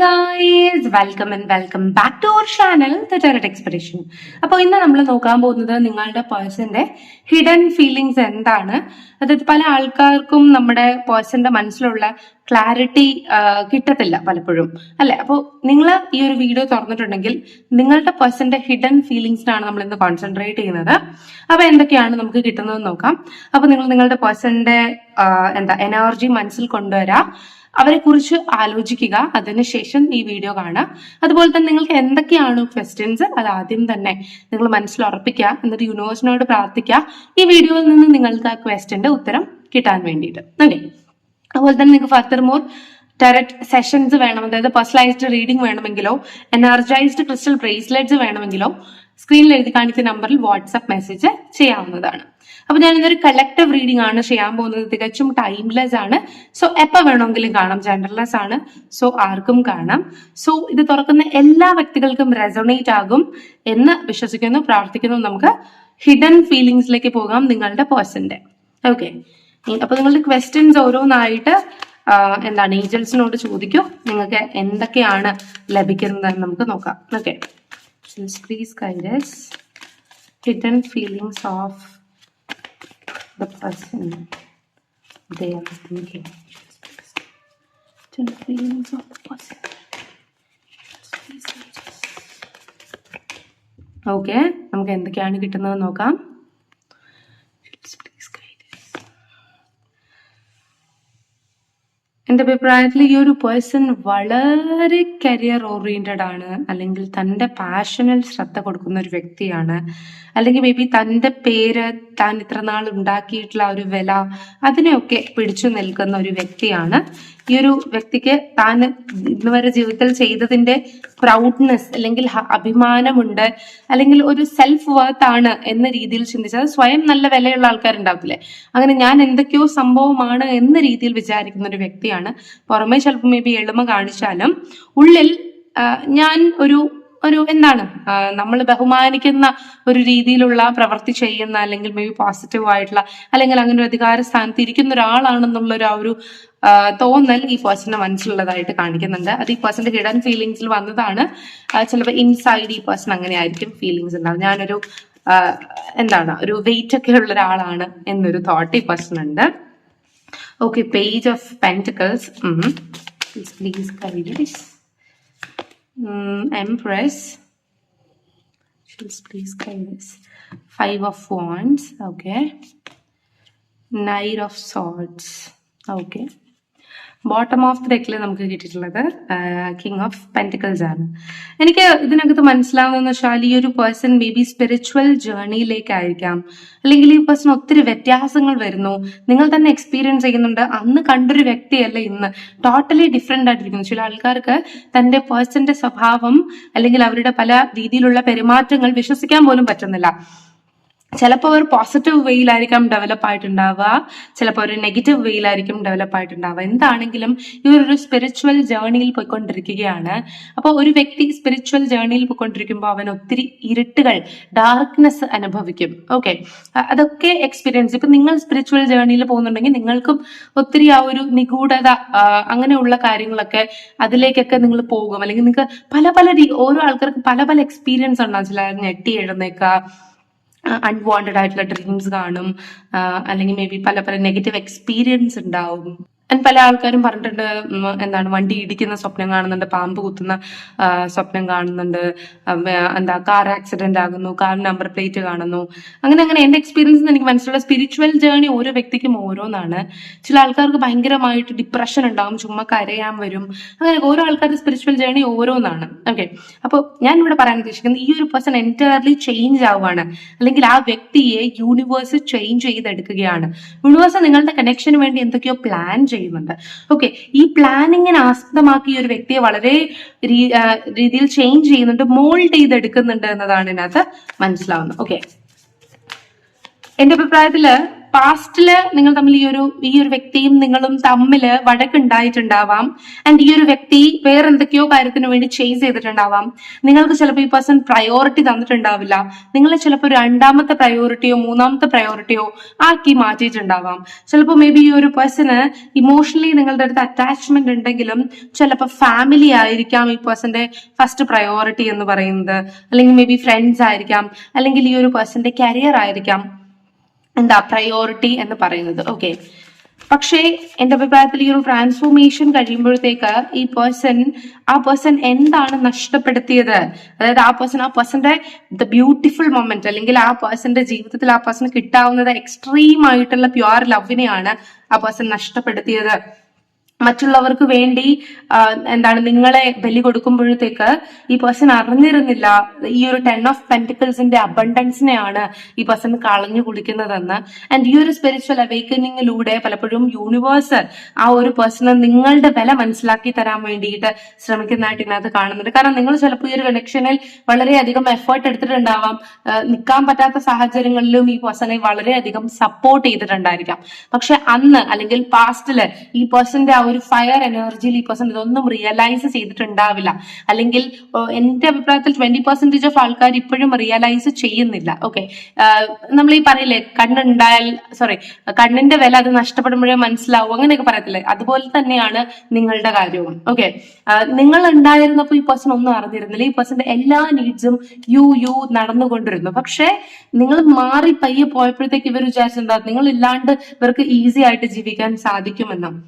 Guys, welcome back to our channel the tarot expedition. അപ്പോൾ ഇന്ന് നമ്മൾ നോക്കാൻ പോകുന്നത് നിങ്ങളുടെ പേഴ്സന്റെ ഹിഡൻ ഫീലിങ്സ് എന്താണ്. അതായത് പല ആൾക്കാർക്കും നമ്മുടെ പേഴ്സന്റെ മനസ്സിലുള്ള ക്ലാരിറ്റി കിട്ടത്തില്ല പലപ്പോഴും, അല്ലെ? അപ്പോൾ നിങ്ങൾ ഈ ഒരു വീഡിയോ തുറന്നിട്ടുണ്ടെങ്കിൽ നിങ്ങളുടെ പേഴ്സന്റെ ഹിഡൻ ഫീലിങ്സിനാണ് നമ്മൾ ഇന്ന് കോൺസെൻട്രേറ്റ് ചെയ്യുന്നത്. അപ്പൊ എന്തൊക്കെയാണ് നമുക്ക് കിട്ടുന്നതെന്ന് നോക്കാം. അപ്പൊ നിങ്ങൾ നിങ്ങളുടെ പേഴ്സന്റെ എനർജി മനസ്സിൽ കൊണ്ടുവരാം, അവരെ കുറിച്ച് ആലോചിക്കുക, അതിനുശേഷം ഈ വീഡിയോ കാണാം. അതുപോലെ തന്നെ നിങ്ങൾക്ക് എന്തൊക്കെയാണ് ക്വസ്റ്റ്യൻസ് അത് ആദ്യം തന്നെ നിങ്ങൾ മനസ്സിൽ ഉറപ്പിക്കുക, എന്നിട്ട് യൂണിവേഴ്സിനോട് പ്രാർത്ഥിക്കുക ഈ വീഡിയോയിൽ നിന്ന് നിങ്ങൾക്ക് ആ ക്വസ്റ്റ്യന്റെ ഉത്തരം കിട്ടാൻ വേണ്ടിയിട്ട്. ഓക്കെ, അതുപോലെ തന്നെ നിങ്ങൾക്ക് ഫർദർ മോർ ടെററ്റ് സെഷൻസ് വേണം, അതായത് പേഴ്സണലൈസ്ഡ് റീഡിംഗ് വേണമെങ്കിലോ എനർജൈസ്ഡ് ക്രിസ്റ്റൽ ബ്രേസ്ലെറ്റ്സ് വേണമെങ്കിലോ സ്ക്രീനിൽ എഴുതി കാണിക്കുന്ന നമ്പറിൽ വാട്സ്ആപ്പ് മെസ്സേജ് ചെയ്യാവുന്നതാണ്. അപ്പൊ ഞാൻ ഇന്നൊരു കളക്റ്റീവ് റീഡിംഗ് ആണ് ചെയ്യാൻ പോകുന്നത്. തികച്ചും ടൈംലെസ് ആണ്. സോ എപ്പോൾ വേണമെങ്കിലും കാണാം, ജെൻഡർലെസ് ആണ്. സോ ആർക്കും കാണാം. സോ ഇത് തുറക്കുന്ന എല്ലാ വ്യക്തികൾക്കും റെസൊണേറ്റ് ആകും എന്ന് വിശ്വസിക്കുന്നു, പ്രാർത്ഥിക്കുന്നു. നമുക്ക് ഹിഡൻ ഫീലിങ്സിലേക്ക് പോകാം നിങ്ങളുടെ പേഴ്സന്റെ. ഓക്കെ, അപ്പൊ നിങ്ങളുടെ ക്വസ്റ്റ്യൻസ് ഓരോന്നായിട്ട് ഏഞ്ചൽസിനോട് ചോദിക്കൂ, നിങ്ങൾക്ക് എന്തൊക്കെയാണ് ലഭിക്കുന്നതെന്ന് നമുക്ക് നോക്കാം. Okay, please guide us hidden feelings of the person they are thinking. Hidden feelings of the person. Okay, നമുക്ക് എന്തൊക്കെയാണ് കിട്ടുന്നത് നോക്കാം. എന്റെ അഭിപ്രായത്തിൽ ഈ ഒരു പേഴ്സൺ വളരെ കരിയർ ഓറിയന്റഡ് ആണ്, അല്ലെങ്കിൽ തന്റെ പാഷനിൽ ശ്രദ്ധ കൊടുക്കുന്ന ഒരു വ്യക്തിയാണ്, അല്ലെങ്കിൽ മേ ബി തന്റെ പേര്, താൻ ഇത്ര നാൾ ഉണ്ടാക്കിയിട്ടുള്ള ഒരു വില, അതിനെയൊക്കെ പിടിച്ചു നിൽക്കുന്ന ഒരു വ്യക്തിയാണ്. ഈ ഒരു വ്യക്തിക്ക് താൻ ഇന്നുവരെ ജീവിതത്തിൽ ചെയ്തതിന്റെ പ്രൗഡ്നെസ് അല്ലെങ്കിൽ അഭിമാനമുണ്ട്, അല്ലെങ്കിൽ ഒരു സെൽഫ് വർത്ത് ആണ് എന്ന രീതിയിൽ ചിന്തിച്ചത്. സ്വയം നല്ല വിലയുള്ള ആൾക്കാരുണ്ടാവില്ലേ, അങ്ങനെ ഞാൻ എന്തൊക്കെയോ സംഭവമാണ് എന്ന രീതിയിൽ വിചാരിക്കുന്ന ഒരു വ്യക്തിയാണ്. പുറമേ ചിലപ്പോൾ മേ ബി എളിമ കാണിച്ചാലും ഉള്ളിൽ ഞാൻ ഒരു നമ്മൾ ബഹുമാനിക്കുന്ന ഒരു രീതിയിലുള്ള പ്രവൃത്തി ചെയ്യുന്ന, അല്ലെങ്കിൽ മേ ബി പോസിറ്റീവ് ആയിട്ടുള്ള, അല്ലെങ്കിൽ അങ്ങനെ ഒരു അധികാര സ്ഥാനത്ത് ഇരിക്കുന്ന ഒരാളാണെന്നുള്ള ഒരു തോന്നൽ ഈ പേഴ്സന്റെ മനസ്സിലുള്ളതായിട്ട് കാണിക്കുന്നുണ്ട്. അത് ഈ പേഴ്സന്റെ ഹിഡൻ ഫീലിങ്സിൽ വന്നതാണ്. ചിലപ്പോൾ ഇൻസൈഡ് ഈ പേഴ്സൺ അങ്ങനെ ആയിരിക്കും ഫീലിങ്സ് ഉണ്ടാവും. ഞാനൊരു ഒരു വെയിറ്റ് ഒക്കെ ഉള്ള ഒരാളാണ് എന്നൊരു തോട്ട് ഈ പേഴ്സൺ ഉണ്ട്. Okay, page of pentacles. Please guide us. Empress, please guide us. 5 of Wands. Okay, Knight of Swords. Okay, bottom of the ഡെക്കിൽ നമുക്ക് കിട്ടിയിട്ടുള്ളത് കിങ് ഓഫ് പെന്റിക്കിൾസ് ആണ്. എനിക്ക് ഇതിനകത്ത് മനസ്സിലാവുന്നതെന്ന് വെച്ചാൽ ഈ ഒരു പേഴ്സൺ മേ ബി സ്പിരിച്വൽ ജേർണിയിലേക്കായിരിക്കാം, അല്ലെങ്കിൽ ഈ പേഴ്സൺ ഒത്തിരി വ്യത്യാസങ്ങൾ വരുന്നു, നിങ്ങൾ തന്നെ എക്സ്പീരിയൻസ് ചെയ്യുന്നുണ്ട്. അന്ന് കണ്ടൊരു വ്യക്തിയല്ല ഇന്ന്, ടോട്ടലി ഡിഫറെന്റ് ആയിട്ടിരിക്കുന്നു. ചില ആൾക്കാർക്ക് തന്റെ പേഴ്സന്റെ സ്വഭാവം അല്ലെങ്കിൽ അവരുടെ പല രീതിയിലുള്ള പെരുമാറ്റങ്ങൾ വിശ്വസിക്കാൻ പോലും പറ്റുന്നില്ല. ചിലപ്പോൾ ഒരു പോസിറ്റീവ് വേയിലായിരിക്കാം ഡെവലപ്പ് ആയിട്ടുണ്ടാവുക, ചിലപ്പോൾ ഒരു നെഗറ്റീവ് വേയിലായിരിക്കും ഡെവലപ്പ് ആയിട്ടുണ്ടാവുക. എന്താണെങ്കിലും ഇവരൊരു സ്പിരിച്വൽ ജേർണിയിൽ പോയിക്കൊണ്ടിരിക്കുകയാണ്. അപ്പോൾ ഒരു വ്യക്തി സ്പിരിച്വൽ ജേർണിയിൽ പോയിക്കൊണ്ടിരിക്കുമ്പോൾ അവൻ ഒത്തിരി ഇരുട്ടുകൾ, ഡാർക്ക്നെസ് അനുഭവിക്കും. ഓക്കെ, അതൊക്കെ എക്സ്പീരിയൻസ്. ഇപ്പൊ നിങ്ങൾ സ്പിരിച്വൽ ജേർണിയിൽ പോകുന്നുണ്ടെങ്കിൽ നിങ്ങൾക്കും ഒത്തിരി ആ ഒരു നിഗൂഢത, അങ്ങനെയുള്ള കാര്യങ്ങളൊക്കെ അതിലേക്കൊക്കെ നിങ്ങൾ പോകും. അല്ലെങ്കിൽ നിങ്ങൾക്ക് ഓരോ ആൾക്കാർക്ക് പല എക്സ്പീരിയൻസ് ഉണ്ടാകും. ചില ഞെട്ടി എഴുന്നേക്കുക, അൺവാണ്ടഡ് ആയിട്ടുള്ള ഡ്രീംസ് കാണും, അല്ലെങ്കിൽ മേ ബി പല നെഗറ്റീവ് എക്സ്പീരിയൻസ് ഉണ്ടാവും. പല ആൾക്കാരും പറഞ്ഞിട്ടുണ്ട്, വണ്ടി ഇടിക്കുന്ന സ്വപ്നം കാണുന്നുണ്ട്, പാമ്പ് കുത്തുന്ന സ്വപ്നം കാണുന്നുണ്ട്, കാർ ആക്സിഡന്റ് ആകുന്നു, കാർ നമ്പർ പ്ലേറ്റ് കാണുന്നു. അങ്ങനെ എന്റെ എക്സ്പീരിയൻസ് എനിക്ക് മനസ്സിലുള്ള സ്പിരിച്വൽ ജേർണി ഓരോ വ്യക്തിക്കും ഓരോന്നാണ്. ചില ആൾക്കാർക്ക് ഭയങ്കരമായിട്ട് ഡിപ്രഷൻ ഉണ്ടാകും, ചുമ്മാ കരയാൻ വരും. അങ്ങനെ ഓരോ ആൾക്കാരുടെ സ്പിരിച്വൽ ജേർണി ഓരോന്നാണ്. ഓക്കെ, അപ്പോൾ ഞാൻ ഇവിടെ പറയാൻ ഉദ്ദേശിക്കുന്നത് ഈ ഒരു പേഴ്സൺ എൻറ്റയർലി ചേഞ്ച് ആവുകയാണ്, അല്ലെങ്കിൽ ആ വ്യക്തിയെ യൂണിവേഴ്സ് ചേഞ്ച് ചെയ്തെടുക്കുകയാണ്. യൂണിവേഴ്സ് നിങ്ങളുടെ കണക്ഷന് വേണ്ടി എന്തൊക്കെയോ പ്ലാൻ ചെയ്യുന്നുണ്ട്. ഓക്കെ, ഈ പ്ലാനിങ്ങിനെ ആസ്പദമാക്കി ഒരു വ്യക്തിയെ വളരെ രീതിയിൽ ചേഞ്ച് ചെയ്യുന്നുണ്ട്, മോൾഡ് ചെയ്തെടുക്കുന്നുണ്ട് എന്നതാണ് ഇതിനകത്ത് മനസ്സിലാവുന്നത്. ഓക്കെ, എന്റെ അഭിപ്രായത്തില് പാസ്റ്റില് നിങ്ങൾ തമ്മിൽ ഈ ഒരു വ്യക്തിയും നിങ്ങളും തമ്മിൽ വഴക്കുണ്ടായിട്ടുണ്ടാവാം. ആൻഡ് ഈ ഒരു വ്യക്തി വേറെ എന്തൊക്കെയോ കാര്യത്തിന് വേണ്ടി ചേസ് ചെയ്തിട്ടുണ്ടാവാം. നിങ്ങൾക്ക് ചിലപ്പോൾ ഈ പേഴ്സൺ പ്രയോറിറ്റി തന്നിട്ടുണ്ടാവില്ല. നിങ്ങളെ ചിലപ്പോൾ രണ്ടാമത്തെ പ്രയോറിറ്റിയോ മൂന്നാമത്തെ പ്രയോറിറ്റിയോ ആക്കി മാറ്റിയിട്ടുണ്ടാവാം. ചിലപ്പോൾ മേ ബി ഈ ഒരു പേഴ്സണ് ഇമോഷണലി നിങ്ങളുടെ അടുത്ത് അറ്റാച്ച്മെന്റ് ഉണ്ടെങ്കിലും ചിലപ്പോൾ ഫാമിലി ആയിരിക്കാം ഈ പേഴ്സന്റെ ഫസ്റ്റ് പ്രയോറിറ്റി എന്ന് പറയുന്നത്, അല്ലെങ്കിൽ മേ ബി ഫ്രണ്ട്സ് ആയിരിക്കാം, അല്ലെങ്കിൽ ഈ ഒരു പേഴ്സന്റെ കരിയർ ആയിരിക്കാം എന്താ പ്രയോറിറ്റി എന്ന് പറയുന്നത്. ഓക്കെ, പക്ഷേ എന്റെ അഭിപ്രായത്തിൽ ഈ ഒരു ട്രാൻസ്ഫോർമേഷൻ കഴിയുമ്പോഴത്തേക്ക് ആ പേഴ്സൺ എന്താണ് നഷ്ടപ്പെടുത്തിയത്, അതായത് ആ പേഴ്സന്റെ ദ ബ്യൂട്ടിഫുൾ മൊമെന്റ്, അല്ലെങ്കിൽ ആ പേഴ്സന്റെ ജീവിതത്തിൽ ആ പേഴ്സൺ കിട്ടാവുന്നത് എക്സ്ട്രീം ആയിട്ടുള്ള പ്യുവർ ലവിനെയാണ് ആ പേഴ്സൺ നഷ്ടപ്പെടുത്തിയത്. മറ്റുള്ളവർക്ക് വേണ്ടി നിങ്ങളെ ബലി കൊടുക്കുമ്പോഴത്തേക്ക് ഈ പേഴ്സൺ അറിഞ്ഞിരുന്നില്ല ഈ ഒരു 10 ഓഫ് പെന്റിക്കിൾസിന്റെ അബണ്ടൻസിനെയാണ് ഈ പേഴ്സൺ കളഞ്ഞു കുടിക്കുന്നതെന്ന്. ആൻഡ് ഈ ഒരു സ്പിരിച്വൽ അവേക്കനിങ്ങിലൂടെ പലപ്പോഴും യൂണിവേഴ്സ് ആ ഒരു പേഴ്സണ് നിങ്ങളുടെ വില മനസ്സിലാക്കി തരാൻ വേണ്ടിയിട്ട് ശ്രമിക്കുന്നതായിട്ട് ഇതിനകത്ത് കാണുന്നുണ്ട്. കാരണം നിങ്ങൾ ചിലപ്പോൾ ഈ ഒരു കണക്ഷനിൽ വളരെയധികം എഫേർട്ട് എടുത്തിട്ടുണ്ടാവാം. നിൽക്കാൻ പറ്റാത്ത സാഹചര്യങ്ങളിലും ഈ പേഴ്സണെ വളരെയധികം സപ്പോർട്ട് ചെയ്തിട്ടുണ്ടായിരിക്കാം. പക്ഷെ അന്ന് അല്ലെങ്കിൽ പാസ്റ്റില് ഈ പേഴ്സന്റെ ഒരു ഫയർ എനർജിയിൽ ഈ പേഴ്സൺ ഇതൊന്നും റിയലൈസ് ചെയ്തിട്ടുണ്ടാവില്ല. അല്ലെങ്കിൽ എന്റെ അഭിപ്രായത്തിൽ 20% ഓഫ് ആൾക്കാർ ഇപ്പോഴും റിയലൈസ് ചെയ്യുന്നില്ല. ഓക്കെ, നമ്മൾ ഈ പറയില്ലേ കണ്ണിന്റെ വില അത് നഷ്ടപ്പെടുമ്പോഴേ മനസ്സിലാവും, അങ്ങനെയൊക്കെ പറയത്തില്ലേ, അതുപോലെ തന്നെയാണ് നിങ്ങളുടെ കാര്യവും. ഓക്കെ, നിങ്ങൾ ഉണ്ടായിരുന്നപ്പോൾ ഈ പേഴ്സൺ ഒന്നും അറിഞ്ഞിരുന്നില്ല. ഈ പേഴ്സന്റെ എല്ലാ നീഡ്സും യു നടന്നുകൊണ്ടിരുന്നു. പക്ഷെ നിങ്ങൾ മാറി പയ്യെ പോയപ്പോഴത്തേക്ക് ഇവർ വിചാരിച്ചെന്താ നിങ്ങൾ ഇല്ലാണ്ട് ഇവർക്ക് ഈസി ആയിട്ട് ജീവിക്കാൻ സാധിക്കുമെന്നാണ്.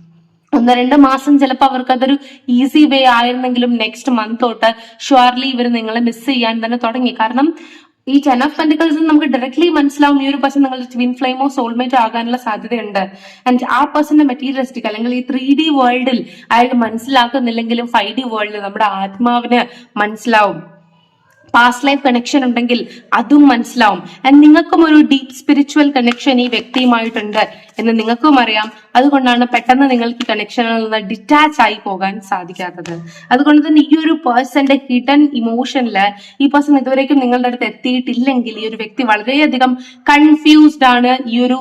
1-2 മാസം ചിലപ്പോൾ അവർക്ക് അതൊരു ഈസി വേ ആയിരുന്നെങ്കിലും നെക്സ്റ്റ് മന്ത് തൊട്ട് ഷുവർലി ഇവർ നിങ്ങളെ മിസ് ചെയ്യാൻ തന്നെ തുടങ്ങി. കാരണം ഈ 10 ഓഫ് പെന്റിക്കിൾസ് നമുക്ക് ഡയറക്ട്ലി മനസ്സിലാവും ഈ ഒരു പേഴ്സൺ നിങ്ങളുടെ ട്വിൻ ഫ്ലെയിമോ സോൾമേറ്റ് ആകാനുള്ള സാധ്യതയുണ്ട്. ആൻഡ് ആ പേഴ്സന്റെ മെറ്റീരിയലിസ്റ്റിക് അല്ലെങ്കിൽ ഈ 3D വേൾഡിൽ അയാൾ മനസ്സിലാക്കുന്നില്ലെങ്കിലും 5D വേൾഡിൽ നമ്മുടെ ആത്മാവിന് മനസ്സിലാവും. പാസ്റ്റ് ലൈഫ് കണക്ഷൻ ഉണ്ടെങ്കിൽ അതും മനസ്സിലാവും. ആൻഡ് നിങ്ങൾക്കും ഒരു ഡീപ് സ്പിരിച്വൽ കണക്ഷൻ ഈ വ്യക്തിയുമായിട്ടുണ്ട് എന്ന് നിങ്ങൾക്കും അറിയാം. അതുകൊണ്ടാണ് പെട്ടെന്ന് നിങ്ങൾക്ക് ഈ കണക്ഷനിൽ നിന്ന് ഡിറ്റാച്ച് ആയി പോകാൻ സാധിക്കാത്തത്. അതുകൊണ്ട് തന്നെ ഈ ഒരു പേഴ്സന്റെ ഹിഡൻ ഇമോഷനില് ഈ പേഴ്സൺ ഇതുവരേക്കും നിങ്ങളുടെ അടുത്ത് എത്തിയിട്ടില്ലെങ്കിൽ ഈ ഒരു വ്യക്തി വളരെയധികം കൺഫ്യൂസ്ഡ് ആണ്. ഈ ഒരു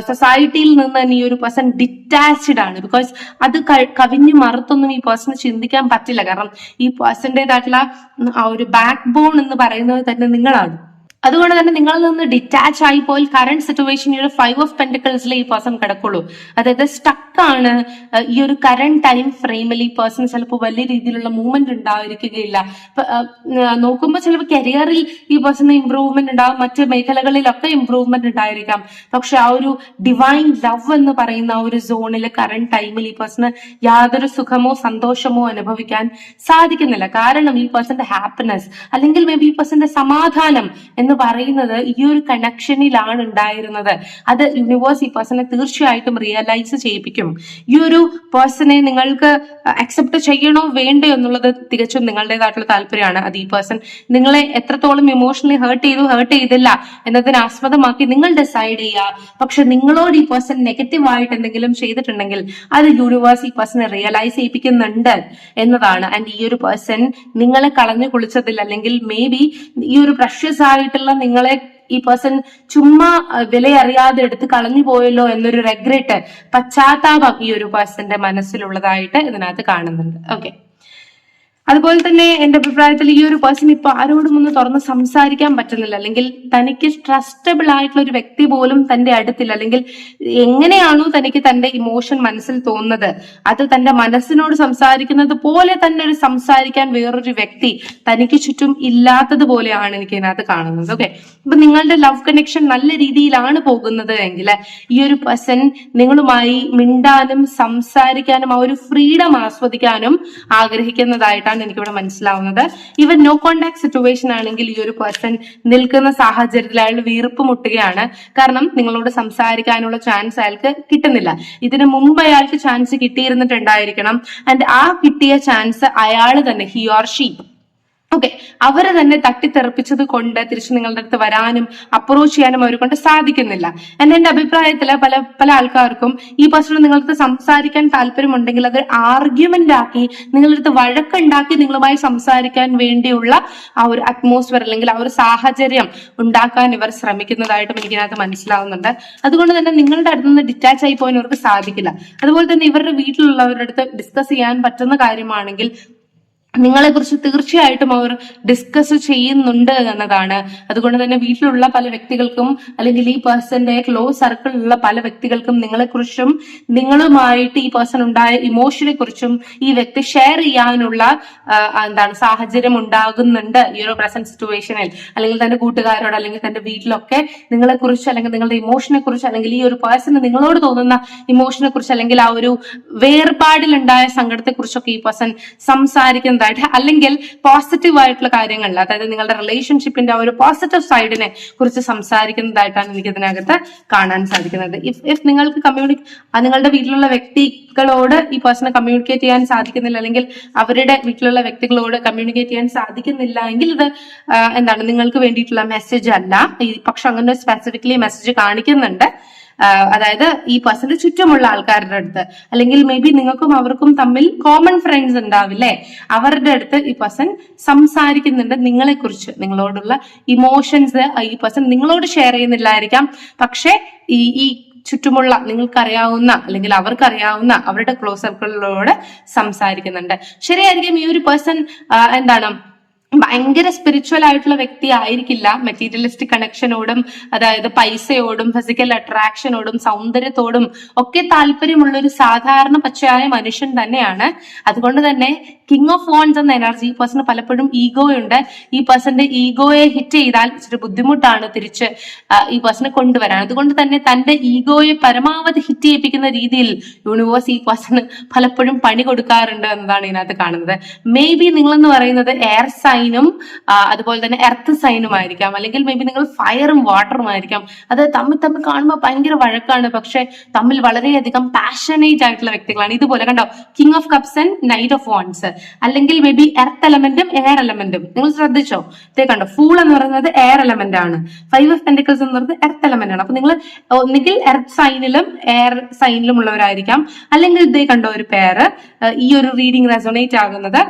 സൊസൈറ്റിയിൽ നിന്ന് തന്നെ ഈ ഒരു പേഴ്സൺ ഡിറ്റാച്ച്ഡ് ആണ്. ബിക്കോസ് അത് കവിഞ്ഞു മറുത്തൊന്നും ഈ പേഴ്സണ് ചിന്തിക്കാൻ പറ്റില്ല. കാരണം ഈ പേഴ്സന്റേതായിട്ടുള്ള ആ ഒരു ബാക്ക് ബോൺ എന്ന് പറയുന്നത് തന്നെ നിങ്ങളാണ്. അതുകൊണ്ട് തന്നെ നിങ്ങളിൽ നിന്ന് ഡിറ്റാച്ച് ആയി പോയി കറന്റ് സിറ്റുവേഷൻ ഈ ഒരു 5 ഓഫ് പെന്റിക്കിൾസിൽ ഈ പേഴ്സൺ കിടക്കുള്ളൂ. അതായത് സ്റ്റക്കാണ്. ഈ ഒരു കറന്റ് ടൈം ഫ്രെയിമിൽ ഈ പേഴ്സൺ ചിലപ്പോൾ വലിയ രീതിയിലുള്ള മൂവ്മെന്റ് ഉണ്ടായിരിക്കുകയില്ല. നോക്കുമ്പോൾ ചിലപ്പോൾ കരിയറിൽ ഈ പേഴ്സണ് ഇമ്പ്രൂവ്മെന്റ് ഉണ്ടാവും, മറ്റ് മേഖലകളിലൊക്കെ ഇമ്പ്രൂവ്മെന്റ് ഉണ്ടായിരിക്കാം. പക്ഷെ ആ ഒരു ഡിവൈൻ ലവ് എന്ന് പറയുന്ന ആ ഒരു സോണിൽ കറന്റ് ടൈമിൽ ഈ പേഴ്സണ് യാതൊരു സുഖമോ സന്തോഷമോ അനുഭവിക്കാൻ സാധിക്കുന്നില്ല. കാരണം ഈ പേഴ്സന്റെ ഹാപ്പിനെസ് അല്ലെങ്കിൽ മേ ബി ഈ പേഴ്സന്റെ സമാധാനം എന്ന് പറയുന്നത് ഈ ഒരു കണക്ഷനിലാണ് ഉണ്ടായിരുന്നത്. അത് യൂണിവേഴ്സ് ഈ പേഴ്സണെ തീർച്ചയായിട്ടും റിയലൈസ് ചെയ്യിപ്പിക്കും. ഈ ഒരു പേഴ്സണെ നിങ്ങൾക്ക് അക്സെപ്റ്റ് ചെയ്യണോ വേണ്ടോ എന്നുള്ളത് തികച്ചും നിങ്ങളുടേതായിട്ടുള്ള താല്പര്യമാണ്. അത് ഈ പേഴ്സൺ നിങ്ങളെ എത്രത്തോളം ഇമോഷണലി ഹേർട്ട് ചെയ്തില്ല എന്നതിനെ ആസ്പദമാക്കി നിങ്ങൾ ഡിസൈഡ് ചെയ്യുക. പക്ഷെ നിങ്ങളോട് ഈ പേഴ്സൺ നെഗറ്റീവ് ആയിട്ട് എന്തെങ്കിലും ചെയ്തിട്ടുണ്ടെങ്കിൽ അത് യൂണിവേഴ്സ് ഈ പേഴ്സണെ റിയലൈസ് ചെയ്യിപ്പിക്കുന്നുണ്ട് എന്നതാണ്. ആൻഡ് ഈ ഒരു പേഴ്സൺ നിങ്ങളെ കളഞ്ഞു കുളിച്ചതിൽ അല്ലെങ്കിൽ മേ ബി ഈ ഒരു പ്രഷ്യസ് ആയിട്ടുള്ള നിങ്ങളെ ഈ പേഴ്സൺ ചുമ്മാ വിലയറിയാതെ എടുത്ത് കളഞ്ഞു പോയല്ലോ എന്നൊരു റെഗ്രറ്റ്, പശ്ചാത്താപം ഈ ഒരു പേഴ്സന്റെ മനസ്സിലുള്ളതായിട്ട് ഇതിനകത്ത് കാണുന്നുണ്ട്. ഓക്കെ, അതുപോലെ തന്നെ എന്റെ അഭിപ്രായത്തിൽ ഈ ഒരു പേഴ്സൺ ഇപ്പൊ ആരോടും ഒന്ന് തുറന്ന് സംസാരിക്കാൻ പറ്റുന്നില്ല. അല്ലെങ്കിൽ തനിക്ക് ട്രസ്റ്റബിൾ ആയിട്ടുള്ള ഒരു വ്യക്തി പോലും തന്റെ അടുത്തില്ല. അല്ലെങ്കിൽ എങ്ങനെയാണോ തനിക്ക് തന്റെ ഇമോഷൻ മനസ്സിൽ തോന്നുന്നത് അത് തന്റെ മനസ്സിനോട് സംസാരിക്കുന്നത് പോലെ തന്നെ ഒരു സംസാരിക്കാൻ വേറൊരു വ്യക്തി തനിക്ക് ചുറ്റും ഇല്ലാത്തത് പോലെയാണ് എനിക്ക് ഇതിനകത്ത് കാണുന്നത്. ഓക്കെ, ഇപ്പൊ നിങ്ങളുടെ ലവ് കണക്ഷൻ നല്ല രീതിയിലാണ് പോകുന്നത് എങ്കിൽ ഈ ഒരു പേഴ്സൺ നിങ്ങളുമായി മിണ്ടാനും സംസാരിക്കാനും ആ ഒരു ഫ്രീഡം ആസ്വദിക്കാനും ആഗ്രഹിക്കുന്നതായിട്ടാണ് എനിക്കിവിടെ മനസ്സിലാവുന്നത്. ഈവൻ നോ കോണ്ടാക്ട് സിറ്റുവേഷൻ ആണെങ്കിൽ ഈ ഒരു പേഴ്സൺ നിൽക്കുന്ന സാഹചര്യത്തിൽ അയാൾ വീർപ്പ് മുട്ടുകയാണ്. കാരണം നിങ്ങളോട് സംസാരിക്കാനുള്ള ചാൻസ് അയാൾക്ക് കിട്ടുന്നില്ല. ഇതിനു മുമ്പ് അയാൾക്ക് ചാൻസ് കിട്ടിയിരുന്നിട്ടുണ്ടായിരിക്കണം. ആൻഡ് ആ കിട്ടിയ ചാൻസ് അയാൾ തന്നെ ഹി ഓർ ഷീ ഓക്കെ, അവരെ തന്നെ തട്ടിത്തെറിപ്പിച്ചത് കൊണ്ട് തിരിച്ചു നിങ്ങളുടെ അടുത്ത് വരാനും അപ്രോച്ച് ചെയ്യാനും അവരെ കൊണ്ട് സാധിക്കുന്നില്ല. എന്റെ അഭിപ്രായത്തില് പല പല ആൾക്കാർക്കും ഈ പേഴ്സൺ നിങ്ങളുടെ സംസാരിക്കാൻ താല്പര്യമുണ്ടെങ്കിൽ അത് ആർഗ്യുമെന്റ് ആക്കി നിങ്ങളുടെ അടുത്ത് വഴക്കുണ്ടാക്കി നിങ്ങളുമായി സംസാരിക്കാൻ വേണ്ടിയുള്ള ആ ഒരു അറ്റ്മോസ്ഫിയർ അല്ലെങ്കിൽ ആ ഒരു സാഹചര്യം ഉണ്ടാക്കാൻ ഇവർ ശ്രമിക്കുന്നതായിട്ടും എനിക്കതിനകത്ത് മനസ്സിലാവുന്നുണ്ട്. അതുകൊണ്ട് തന്നെ നിങ്ങളുടെ അടുത്ത് നിന്ന് ഡിറ്റാച്ച് ആയി പോകാൻ ഇവർക്ക് സാധിക്കില്ല. അതുപോലെ തന്നെ ഇവരുടെ വീട്ടിലുള്ളവരുടെ അടുത്ത് ഡിസ്കസ് ചെയ്യാൻ പറ്റുന്ന കാര്യമാണെങ്കിൽ നിങ്ങളെ കുറിച്ച് തീർച്ചയായിട്ടും അവർ ഡിസ്കസ് ചെയ്യുന്നുണ്ട് എന്നതാണ്. അതുകൊണ്ട് തന്നെ വീട്ടിലുള്ള പല വ്യക്തികൾക്കും അല്ലെങ്കിൽ ഈ പേഴ്സന്റെ ക്ലോസ് സർക്കിളിലുള്ള പല വ്യക്തികൾക്കും നിങ്ങളെക്കുറിച്ചും നിങ്ങളുമായിട്ട് ഈ പേഴ്സൺ ഉണ്ടായ ഇമോഷനെ കുറിച്ചും ഈ വ്യക്തി ഷെയർ ചെയ്യാനുള്ള സാഹചര്യം ഉണ്ടാകുന്നുണ്ട് ഈ ഒരു പ്രസന്റ് സിറ്റുവേഷനിൽ. അല്ലെങ്കിൽ തന്റെ കൂട്ടുകാരോട് അല്ലെങ്കിൽ തന്റെ വീട്ടിലൊക്കെ നിങ്ങളെ കുറിച്ച് അല്ലെങ്കിൽ നിങ്ങളുടെ ഇമോഷനെ കുറിച്ച് അല്ലെങ്കിൽ ഈ ഒരു പേഴ്സണ് നിങ്ങളോട് തോന്നുന്ന ഇമോഷനെ കുറിച്ച് അല്ലെങ്കിൽ ആ ഒരു വേർപാടിലുണ്ടായ സങ്കടത്തെ കുറിച്ചൊക്കെ ഈ പേഴ്സൺ സംസാരിക്കുന്നത് അല്ലെങ്കിൽ പോസിറ്റീവ് ആയിട്ടുള്ള കാര്യങ്ങളിൽ, അതായത് നിങ്ങളുടെ റിലേഷൻഷിപ്പിന്റെ ആ ഒരു പോസിറ്റീവ് സൈഡിനെ കുറിച്ച് സംസാരിക്കുന്നതായിട്ടാണ് എനിക്ക് ഇതിനകത്ത് കാണാൻ സാധിക്കുന്നത്. ഇഫ് നിങ്ങൾക്ക് നിങ്ങളുടെ വീട്ടിലുള്ള വ്യക്തികളോട് ഈ പേഴ്സണെ കമ്മ്യൂണിക്കേറ്റ് ചെയ്യാൻ സാധിക്കുന്നില്ല അല്ലെങ്കിൽ അവരുടെ വീട്ടിലുള്ള വ്യക്തികളോട് കമ്മ്യൂണിക്കേറ്റ് ചെയ്യാൻ സാധിക്കുന്നില്ല എങ്കിൽ ഇത് നിങ്ങൾക്ക് വേണ്ടിയിട്ടുള്ള മെസ്സേജ് അല്ല. പക്ഷെ അങ്ങനെ സ്പെസിഫിക്കലി മെസ്സേജ് കാണിക്കുന്നുണ്ട്. അതായത് ഈ പേഴ്സന്റെ ചുറ്റുമുള്ള ആൾക്കാരുടെ അടുത്ത് അല്ലെങ്കിൽ മേ ബി നിങ്ങൾക്കും അവർക്കും തമ്മിൽ കോമൺ ഫ്രണ്ട്സ് ഉണ്ടാവില്ലേ, അവരുടെ അടുത്ത് ഈ പേഴ്സൺ സംസാരിക്കുന്നുണ്ട് നിങ്ങളെ കുറിച്ച്. നിങ്ങളോടുള്ള ഇമോഷൻസ് ഈ പേഴ്സൺ നിങ്ങളോട് ഷെയർ ചെയ്യുന്നില്ലായിരിക്കാം, പക്ഷെ ഈ ചുറ്റുമുള്ള നിങ്ങൾക്കറിയാവുന്ന അല്ലെങ്കിൽ അവർക്കറിയാവുന്ന അവരുടെ ക്ലോസ് സർക്കിളിനോട് സംസാരിക്കുന്നുണ്ട്. ശരിയായിരിക്കും, ഈ ഒരു പേഴ്സൺ ഭയങ്കര സ്പിരിച്വൽ ആയിട്ടുള്ള വ്യക്തി ആയിരിക്കില്ല. മെറ്റീരിയലിസ്റ്റിക് കണക്ഷനോടും അതായത് പൈസയോടും ഫിസിക്കൽ അട്രാക്ഷനോടും സൗന്ദര്യത്തോടും ഒക്കെ താല്പര്യമുള്ള ഒരു സാധാരണ പച്ചയായ മനുഷ്യൻ തന്നെയാണ്. അതുകൊണ്ട് തന്നെ കിങ് ഓഫ് വാൻഡ്സ് എന്ന എനർജി ഈ പേഴ്സണ് പലപ്പോഴും ഈഗോയുണ്ട്. ഈ പേഴ്സന്റെ ഈഗോയെ ഹിറ്റ് ചെയ്താൽ ഇച്ചിരി ബുദ്ധിമുട്ടാണ് തിരിച്ച് ഈ പേഴ്സണെ കൊണ്ടുവരാൻ. അതുകൊണ്ട് തന്നെ തന്റെ ഈഗോയെ പരമാവധി ഹിറ്റ് ചെയ്യിപ്പിക്കുന്ന രീതിയിൽ യൂണിവേഴ്സ് ഈ പേഴ്സണ് പലപ്പോഴും പണി കൊടുക്കാറുണ്ട് എന്നതാണ് ഇതിനകത്ത് കാണുന്നത്. മേ ബി നിങ്ങളെന്ന് പറയുന്നത് എയർ സൈനും അതുപോലെ തന്നെ എർത്ത് സൈനും ആയിരിക്കാം, അല്ലെങ്കിൽ മേ ബി നിങ്ങൾ ഫയറും വാട്ടറും ആയിരിക്കാം. അത് തമ്മിൽ കാണുമ്പോൾ ഭയങ്കര വഴക്കാണ്, പക്ഷെ തമ്മിൽ വളരെയധികം പാഷനേറ്റ് ആയിട്ടുള്ള വ്യക്തികളാണ്. ഇതുപോലെ കണ്ടോ, king of cups and knight of wands, അല്ലെങ്കിൽ മേ ബി എർത്ത് എലമെന്റും എയർ എലമെന്റും. നിങ്ങൾ ശ്രദ്ധിച്ചോ, ഇതേ കണ്ടോ, ഫൂൾ എന്ന് പറയുന്നത് എയർ എലമെന്റ് ആണ്, 5 ഓഫ് പെന്റിക്കിൾസ് എന്ന് പറയുന്നത് എർത്ത് എലമെന്റ് ആണ്. അപ്പൊ നിങ്ങൾ ഒന്നുകിൽ എർത്ത് സൈനിലും എയർ സൈനിലും ഉള്ളവരായിരിക്കാം, അല്ലെങ്കിൽ ഇതേ കണ്ടോ ഒരു പേര് ഈ ഒരു റീഡിംഗ് റെസൊണേറ്റ് ആകുന്നത്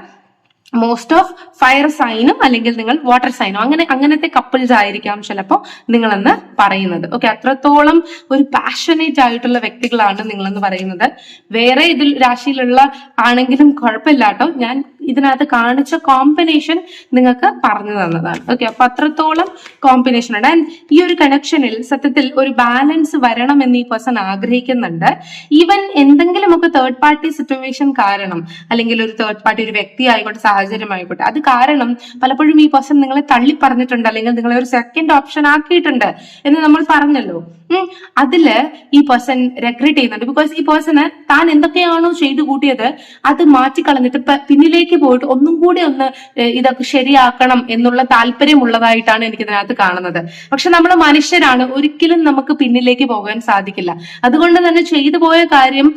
മോസ്റ്റ് ഓഫ് ഫയർ സൈനും അല്ലെങ്കിൽ നിങ്ങൾ വാട്ടർ സൈനും അങ്ങനത്തെ കപ്പിൾസ് ആയിരിക്കാം ചിലപ്പോൾ നിങ്ങളെന്ന് പറയുന്നത്. ഓക്കെ, അത്രത്തോളം ഒരു പാഷനേറ്റ് ആയിട്ടുള്ള വ്യക്തികളാണ് നിങ്ങളെന്ന് പറയുന്നത്. വേറെ ഇതിൽ രാശിയിലുള്ള ആണെങ്കിലും കുഴപ്പമില്ല കേട്ടോ, ഞാൻ ഇതിനകത്ത് കാണിച്ച കോമ്പിനേഷൻ നിങ്ങൾക്ക് പറഞ്ഞു തന്നതാണ്. ഓക്കെ, അപ്പൊ അത്രത്തോളം കോമ്പിനേഷൻ ഉണ്ട്. ആൻഡ് ഈ ഒരു കണക്ഷനിൽ സത്യത്തിൽ ഒരു ബാലൻസ് വരണം എന്ന് ഈ പേഴ്സൺ ആഗ്രഹിക്കുന്നുണ്ട്. ഈവൻ എന്തെങ്കിലുമൊക്കെ തേർഡ് പാർട്ടി സിറ്റുവേഷൻ കാരണം, അല്ലെങ്കിൽ ഒരു തേർഡ് പാർട്ടി ഒരു വ്യക്തി ആയിക്കോട്ടെ, സാഹചര്യം ആയിക്കോട്ടെ, അത് കാരണം പലപ്പോഴും ഈ പേഴ്സൺ നിങ്ങളെ തള്ളി പറഞ്ഞിട്ടുണ്ട് അല്ലെങ്കിൽ നിങ്ങളെ ഒരു സെക്കൻഡ് ഓപ്ഷൻ ആക്കിയിട്ടുണ്ട് എന്ന് നമ്മൾ പറഞ്ഞല്ലോ. അതില് ഈ പേഴ്സൺ റെഗ്രറ്റ് ചെയ്യുന്നുണ്ട്. ബിക്കോസ് ഈ പേഴ്സണ് താൻ എന്തൊക്കെയാണോ ചെയ്തു കൂട്ടിയത് അത് മാറ്റിക്കളഞ്ഞിട്ട് പിന്നിലേക്ക് പോയിട്ട് ഒന്നും കൂടി ഒന്ന് ഇതൊക്കെ ശരിയാക്കണം എന്നുള്ള താല്പര്യമുള്ളതായിട്ടാണ് എനിക്ക് ഇതിനകത്ത് കാണുന്നത്. പക്ഷെ നമ്മൾ മനുഷ്യരാണ്, ഒരിക്കലും നമുക്ക് പിന്നിലേക്ക് പോകാൻ സാധിക്കില്ല. അതുകൊണ്ട് തന്നെ ചെയ്തു പോയ കാര്യം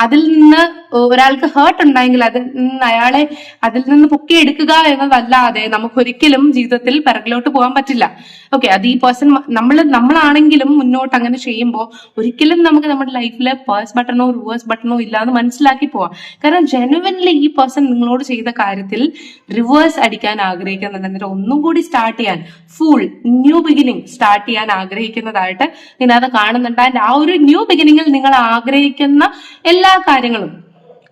അതിൽ നിന്ന് ഒരാൾക്ക് ഹേർട്ട് ഉണ്ടായെങ്കിൽ അയാളെ അതിൽ നിന്ന് പൊക്കിയെടുക്കുക എന്നതല്ലാതെ നമുക്കൊരിക്കലും ജീവിതത്തിൽ പിറകിലോട്ട് പോകാൻ പറ്റില്ല. ഓക്കെ, അത് ഈ പേഴ്സൺ നമ്മളാണെങ്കിലും മുന്നോട്ട് അങ്ങനെ ചെയ്യുമ്പോൾ ഒരിക്കലും നമുക്ക് നമ്മുടെ ലൈഫിൽ പേഴ്സ് ബട്ടണോ റിവേഴ്സ് ബട്ടണോ ഇല്ലാന്ന് മനസ്സിലാക്കി പോവാം. കാരണം ജെനുവൻലി ഈ പേഴ്സൺ നിങ്ങളോട് ചെയ്ത കാര്യത്തിൽ റിവേഴ്സ് അടിക്കാൻ ആഗ്രഹിക്കുന്നുണ്ട്, എന്നിട്ട് ഒന്നും കൂടി സ്റ്റാർട്ട് ചെയ്യാൻ, ഫുൾ ന്യൂ ബിഗിനിങ് സ്റ്റാർട്ട് ചെയ്യാൻ ആഗ്രഹിക്കുന്നതായിട്ട് ഇതിനകത്ത് കാണുന്നുണ്ട്. ആൻഡ് ആ ഒരു ന്യൂ ബിഗിനിങ്ങിൽ നിങ്ങൾ ആഗ്രഹിക്കുന്ന എല്ലാ കാര്യങ്ങളും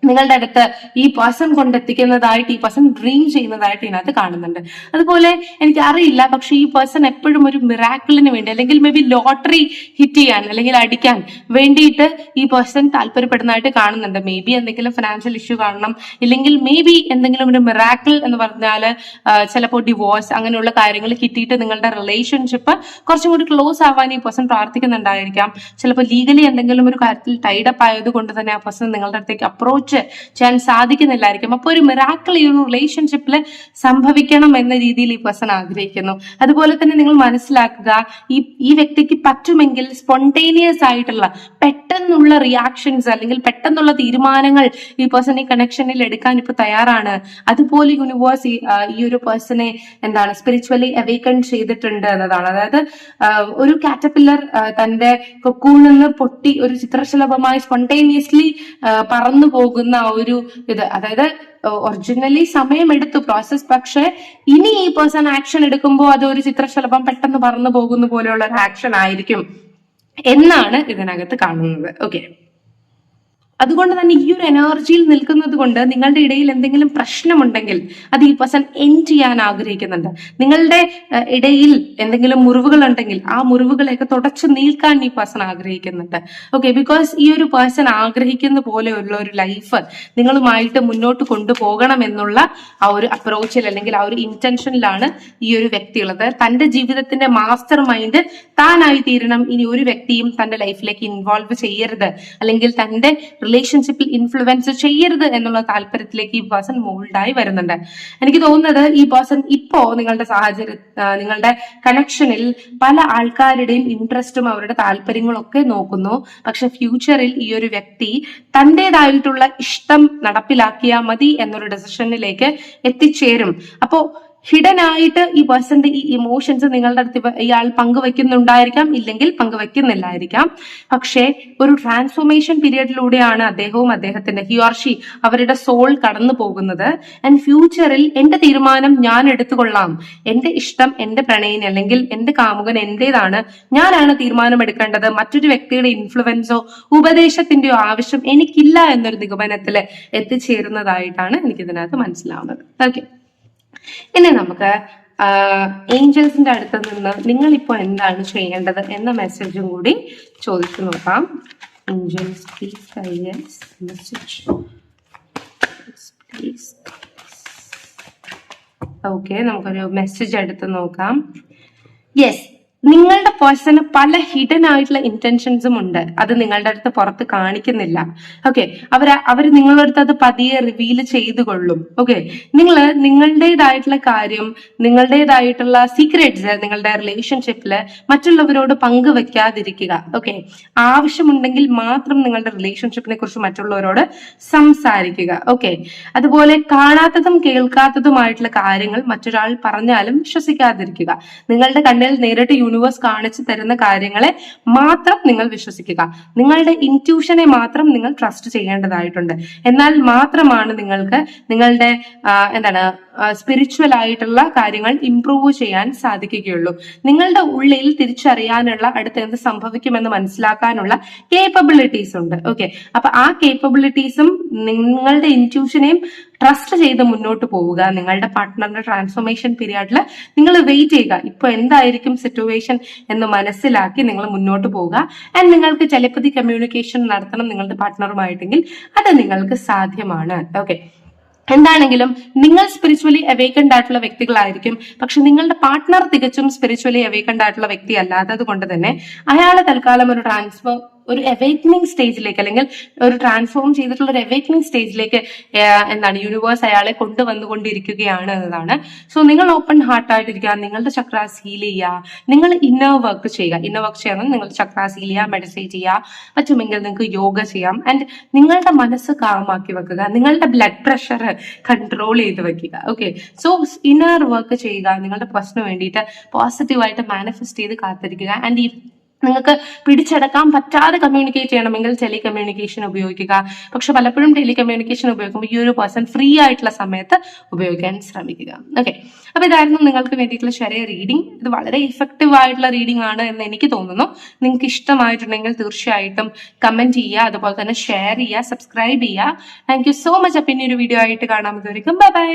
നിങ്ങളുടെ അടുത്ത് ഈ പേഴ്സൺ കൊണ്ടെത്തിക്കുന്നതായിട്ട് ഈ പേഴ്സൺ ഡ്രീം ചെയ്യുന്നതായിട്ട് ഇതിനകത്ത് കാണുന്നുണ്ട്. അതുപോലെ എനിക്ക് അറിയില്ല, പക്ഷെ ഈ പേഴ്സൺ എപ്പോഴും ഒരു മിറാക്കിളിന് വേണ്ടി അല്ലെങ്കിൽ മേ ബി ലോട്ടറി ഹിറ്റ് ചെയ്യാൻ അല്ലെങ്കിൽ അടിക്കാൻ വേണ്ടിയിട്ട് ഈ പേഴ്സൺ താല്പര്യപ്പെടുന്നതായിട്ട് കാണുന്നുണ്ട്. മേ ബി എന്തെങ്കിലും ഫിനാൻഷ്യൽ ഇഷ്യൂ കാണണം, ഇല്ലെങ്കിൽ മേ ബി എന്തെങ്കിലും ഒരു മിറാക്കിൾ എന്ന് പറഞ്ഞാൽ ചിലപ്പോൾ ഡിവോഴ്സ് അങ്ങനെയുള്ള കാര്യങ്ങൾ കിട്ടിയിട്ട് നിങ്ങളുടെ റിലേഷൻഷിപ്പ് കുറച്ചും കൂടി ക്ലോസ് ആവാൻ ഈ പേഴ്സൺ പ്രാർത്ഥിക്കുന്നുണ്ടായിരിക്കാം. ചിലപ്പോൾ ലീഗലി എന്തെങ്കിലും ഒരു കാര്യത്തിൽ ടൈഡപ്പ് ആയത് കൊണ്ട് തന്നെ ആ പേഴ്സൺ നിങ്ങളുടെ അടുത്തേക്ക് അപ്രോച്ച് മാച്ച് ചെയ്യാൻ സാധിക്കുന്നില്ലായിരിക്കും. അപ്പൊ ഒരു മിറാക്കിൾ ഈ ഒരു റിലേഷൻഷിപ്പിൽ സംഭവിക്കണം എന്ന രീതിയിൽ ഈ പേഴ്സൺ ആഗ്രഹിക്കുന്നു. അതുപോലെ തന്നെ നിങ്ങൾ മനസ്സിലാക്കുക, ഈ വ്യക്തിക്ക് പറ്റുമെങ്കിൽ സ്പോണ്ടേനിയസ് ആയിട്ടുള്ള പെട്ടെന്നുള്ള റിയാക്ഷൻസ് അല്ലെങ്കിൽ പെട്ടെന്നുള്ള തീരുമാനങ്ങൾ ഈ പേഴ്സൺ ഈ കണക്ഷനിൽ എടുക്കാൻ ഇപ്പൊ തയ്യാറാണ്. അതുപോലെ യൂണിവേഴ്സ് ഈ ഒരു പേഴ്സണെ സ്പിരിച്വലി അവേക്കൺ ചെയ്തിട്ടുണ്ട് എന്നതാണ്. അതായത് ഒരു കാറ്റർപില്ലർ തന്റെ കൊക്കൂണിൽ നിന്ന് പൊട്ടി ഒരു ചിത്രശലഭമായി സ്പോണ്ടേനിയസ്ലി പറന്നു പോകുന്ന ഒരു ഇത്, അതായത് ഒറിജിനലി സമയമെടുത്തു പ്രോസസ്, പക്ഷെ ഇനി ഈ പേഴ്സൺ ആക്ഷൻ എടുക്കുമ്പോൾ അത് ഒരു ചിത്രശലഭം പെട്ടെന്ന് പറന്നു പോകുന്ന പോലെയുള്ള ഒരു ആക്ഷൻ ആയിരിക്കും എന്നാണ് ഇതിനകത്ത് കാണുന്നത്. ഓക്കെ, അതുകൊണ്ട് തന്നെ ഈ ഒരു എനർജിയിൽ നിൽക്കുന്നത് കൊണ്ട് നിങ്ങളുടെ ഇടയിൽ എന്തെങ്കിലും പ്രശ്നമുണ്ടെങ്കിൽ അത് ഈ പേഴ്സൺ എൻഡ് ചെയ്യാൻ ആഗ്രഹിക്കുന്നുണ്ട്. നിങ്ങളുടെ ഇടയിൽ എന്തെങ്കിലും മുറിവുകൾ ഉണ്ടെങ്കിൽ ആ മുറിവുകളെയൊക്കെ തുടച്ചു നീക്കാൻ ഈ പേഴ്സൺ ആഗ്രഹിക്കുന്നുണ്ട്. ഓക്കെ, ബിക്കോസ് ഈ ഒരു പേഴ്സൺ ആഗ്രഹിക്കുന്ന പോലെയുള്ള ഒരു ലൈഫ് നിങ്ങളുമായിട്ട് മുന്നോട്ട് കൊണ്ടുപോകണം എന്നുള്ള ആ ഒരു അപ്രോച്ചിൽ അല്ലെങ്കിൽ ആ ഒരു ഇന്റൻഷനിലാണ് ഈ ഒരു വ്യക്തി ഉള്ളത്. തന്റെ ജീവിതത്തിന്റെ മാസ്റ്റർ മൈൻഡ് താനായി തീരണം. ഇനി ഒരു വ്യക്തിയും തന്റെ ലൈഫിലേക്ക് ഇൻവോൾവ് ചെയ്യരുത്, അല്ലെങ്കിൽ തന്റെ റിലേഷൻഷിപ്പിൽ ഇൻഫ്ലുവൻസ് ചെയ്യരുത് എന്നുള്ള താല്പര്യത്തിലേക്ക് ഈ പേഴ്സൺ മോൾഡായി വരുന്നുണ്ട്. എനിക്ക് തോന്നുന്നത് ഈ പേഴ്സൺ ഇപ്പോ നിങ്ങളുടെ നിങ്ങളുടെ കണക്ഷനിൽ പല ആൾക്കാരുടെയും ഇൻട്രസ്റ്റും അവരുടെ താല്പര്യങ്ങളും ഒക്കെ നോക്കുന്നു. പക്ഷെ ഫ്യൂച്ചറിൽ ഈ ഒരു വ്യക്തി തന്റേതായിട്ടുള്ള ഇഷ്ടം നടപ്പിലാക്കിയാൽ മതി എന്നൊരു ഡെസിഷനിലേക്ക് എത്തിച്ചേരും. അപ്പോ ഹിഡൻ ആയിട്ട് ഈ പേഴ്സന്റെ ഈ ഇമോഷൻസ് നിങ്ങളുടെ അടുത്ത് ഇയാൾ പങ്കുവെക്കുന്നുണ്ടായിരിക്കാം, ഇല്ലെങ്കിൽ പങ്കുവെക്കുന്നില്ലായിരിക്കാം. പക്ഷെ ഒരു ട്രാൻസ്ഫോർമേഷൻ പീരിയഡിലൂടെയാണ് അദ്ദേഹവും അദ്ദേഹത്തിന്റെ ഹി ഓർ ഷീ അവരുടെ സോൾ കടന്നു പോകുന്നത്. ആൻഡ് ഫ്യൂച്ചറിൽ എന്റെ തീരുമാനം ഞാൻ എടുത്തുകൊള്ളാം, എന്റെ ഇഷ്ടം എന്റെ പ്രണയിനി അല്ലെങ്കിൽ എന്റെ കാമുകൻ എന്റേതാണ്, ഞാനാണ് തീരുമാനം എടുക്കേണ്ടത്, മറ്റൊരു വ്യക്തിയുടെ ഇൻഫ്ലുവൻസോ ഉപദേശത്തിന്റെയോ ആവശ്യം എനിക്കില്ല എന്നൊരു നിഗമനത്തിൽ എത്തിച്ചേരുന്നതായിട്ടാണ് എനിക്കിതിനകത്ത് മനസ്സിലാവുന്നത്. ഓക്കെ, ഇനി നമുക്ക് ഏഞ്ചൽസിന്റെ അടുത്ത് നിന്ന് നിങ്ങളിപ്പോ എന്താണ് ചെയ്യേണ്ടത് എന്ന മെസ്സേജും കൂടി ചോദിച്ചു നോക്കാം. Angels please guidance message please. Okay, നമുക്കൊരു മെസ്സേജ് എടുത്ത് നോക്കാം. യെസ്, നിങ്ങളുടെ പേഴ്സണ് പല ഹിഡൻ ആയിട്ടുള്ള ഇന്റൻഷൻസും ഉണ്ട്, അത് നിങ്ങളുടെ അടുത്ത് പുറത്ത് കാണിക്കുന്നില്ല. ഓക്കെ, അവര് നിങ്ങളുടെ അടുത്ത് അത് പതിയെ റിവീൽ ചെയ്തു കൊള്ളും. ഓക്കെ, നിങ്ങളുടേതായിട്ടുള്ള കാര്യം, നിങ്ങളുടേതായിട്ടുള്ള സീക്രറ്റ്സ് നിങ്ങളുടെ റിലേഷൻഷിപ്പില് മറ്റുള്ളവരോട് പങ്കുവെക്കാതിരിക്കുക. ഓക്കെ, ആവശ്യമുണ്ടെങ്കിൽ മാത്രം നിങ്ങളുടെ റിലേഷൻഷിപ്പിനെ കുറിച്ച് മറ്റുള്ളവരോട് സംസാരിക്കുക. ഓക്കെ, അതുപോലെ കാണാത്തതും കേൾക്കാത്തതുമായിട്ടുള്ള കാര്യങ്ങൾ മറ്റൊരാൾ പറഞ്ഞാലും വിശ്വസിക്കാതിരിക്കുക. നിങ്ങളുടെ കണ്ണിൽ നേരിട്ട് യൂണിവേഴ്സ് കാണിച്ചു തരുന്ന കാര്യങ്ങളെ മാത്രം നിങ്ങൾ വിശ്വസിക്കുക. നിങ്ങളുടെ ഇൻറ്റ്യൂഷനെ മാത്രം നിങ്ങൾ ട്രസ്റ്റ് ചെയ്യേണ്ടതായിട്ടുണ്ട്. എന്നാൽ മാത്രമാണ് നിങ്ങൾക്ക് നിങ്ങളുടെ സ്പിരിച്വൽ ആയിട്ടുള്ള കാര്യങ്ങൾ ഇംപ്രൂവ് ചെയ്യാൻ സാധിക്കുകയുള്ളൂ. നിങ്ങളുടെ ഉള്ളിൽ തിരിച്ചറിയാനുള്ള അടുത്ത് എന്ത് സംഭവിക്കുമെന്ന് മനസ്സിലാക്കാനുള്ള കേപ്പബിലിറ്റീസ് ഉണ്ട്. ഓക്കെ, അപ്പൊ ആ കേപ്പബിലിറ്റീസും നിങ്ങളുടെ ഇൻറ്റ്യൂഷനെയും ട്രസ്റ്റ് ചെയ്ത് മുന്നോട്ട് പോവുക. നിങ്ങളുടെ പാർട്ട്ണറിന്റെ ട്രാൻസ്ഫോർമേഷൻ പീരിയഡിൽ നിങ്ങൾ വെയിറ്റ് ചെയ്യുക. ഇപ്പൊ എന്തായിരിക്കും സിറ്റുവേഷൻ എന്ന് മനസ്സിലാക്കി നിങ്ങൾ മുന്നോട്ട് പോവുക. ആൻഡ് നിങ്ങൾക്ക് ടെലിപ്പതി കമ്മ്യൂണിക്കേഷൻ നടത്തണം നിങ്ങളുടെ പാർട്ട്ണറുമായിട്ടെങ്കിൽ അത് നിങ്ങൾക്ക് സാധ്യമാണ്. ഓക്കെ, എന്താണെങ്കിലും നിങ്ങൾ സ്പിരിച്വലി അവേക്കൻഡ് ആയിട്ടുള്ള വ്യക്തികളായിരിക്കും. പക്ഷെ നിങ്ങളുടെ പാർട്ട്ണർ തികച്ചും സ്പിരിച്വലി അവേക്കൻഡ് ആയിട്ടുള്ള വ്യക്തി അല്ലാത്തത് കൊണ്ട് തന്നെ അയാളെ തൽക്കാലം ഒരു അവേക്കനിങ് സ്റ്റേജിലേക്ക് അല്ലെങ്കിൽ ഒരു ട്രാൻസ്ഫോം ചെയ്തിട്ടുള്ള ഒരു അവേക്കനിങ് സ്റ്റേജിലേക്ക് യൂണിവേഴ്സ് അയാളെ കൊണ്ടുവന്നുകൊണ്ടിരിക്കുകയാണ് എന്നതാണ്. സോ നിങ്ങൾ ഓപ്പൺ ഹാർട്ടായിട്ടിരിക്കുക, നിങ്ങളുടെ ചക്രാസ് ഹീൽ ചെയ്യുക, നിങ്ങൾ ഇന്നർ വർക്ക് ചെയ്യുക. ഇന്നർ വർക്ക് ചെയ്യണം, നിങ്ങളുടെ ചക്രാസ് ഹീൽ ചെയ്യുക, മെഡിറ്റേറ്റ് ചെയ്യുക, പറ്റുമെങ്കിൽ നിങ്ങൾക്ക് യോഗ ചെയ്യാം. ആൻഡ് നിങ്ങളുടെ മനസ്സ് കാമാക്കി വെക്കുക, നിങ്ങളുടെ ബ്ലഡ് പ്രഷർ കൺട്രോൾ ചെയ്ത് വെക്കുക. ഓക്കെ, സോ ഇന്നർ വർക്ക് ചെയ്യുക, നിങ്ങളുടെ പ്രശ്നം വേണ്ടിയിട്ട് പോസിറ്റീവായിട്ട് മാനിഫെസ്റ്റ് ചെയ്ത് കാത്തിരിക്കുക. ആൻഡ് നിങ്ങൾക്ക് പിടിച്ചെടുക്കാൻ പറ്റാതെ കമ്മ്യൂണിക്കേറ്റ് ചെയ്യണമെങ്കിൽ ടെലി കമ്മ്യൂണിക്കേഷൻ ഉപയോഗിക്കുക. പക്ഷെ പലപ്പോഴും ടെലി കമ്മ്യൂണിക്കേഷൻ ഉപയോഗിക്കുമ്പോൾ ഈ ഒരു പേഴ്സൺ ഫ്രീ ആയിട്ടുള്ള സമയത്ത് ഉപയോഗിക്കാൻ ശ്രമിക്കുക. ഓക്കെ, അപ്പൊ ഇതായിരുന്നു നിങ്ങൾക്ക് വേണ്ടിയിട്ടുള്ള ചെറിയ റീഡിംഗ്. ഇത് വളരെ ഇഫക്റ്റീവ് ആയിട്ടുള്ള റീഡിംഗ് ആണ് എന്ന് എനിക്ക് തോന്നുന്നു. നിങ്ങൾക്ക് ഇഷ്ടമായിട്ടുണ്ടെങ്കിൽ തീർച്ചയായിട്ടും കമന്റ് ചെയ്യുക, അതുപോലെ തന്നെ ഷെയർ ചെയ്യുക, സബ്സ്ക്രൈബ് ചെയ്യുക. Thank you so much. പിന്നെ ഒരു വീഡിയോ ആയിട്ട് കാണാൻ. Bye bye.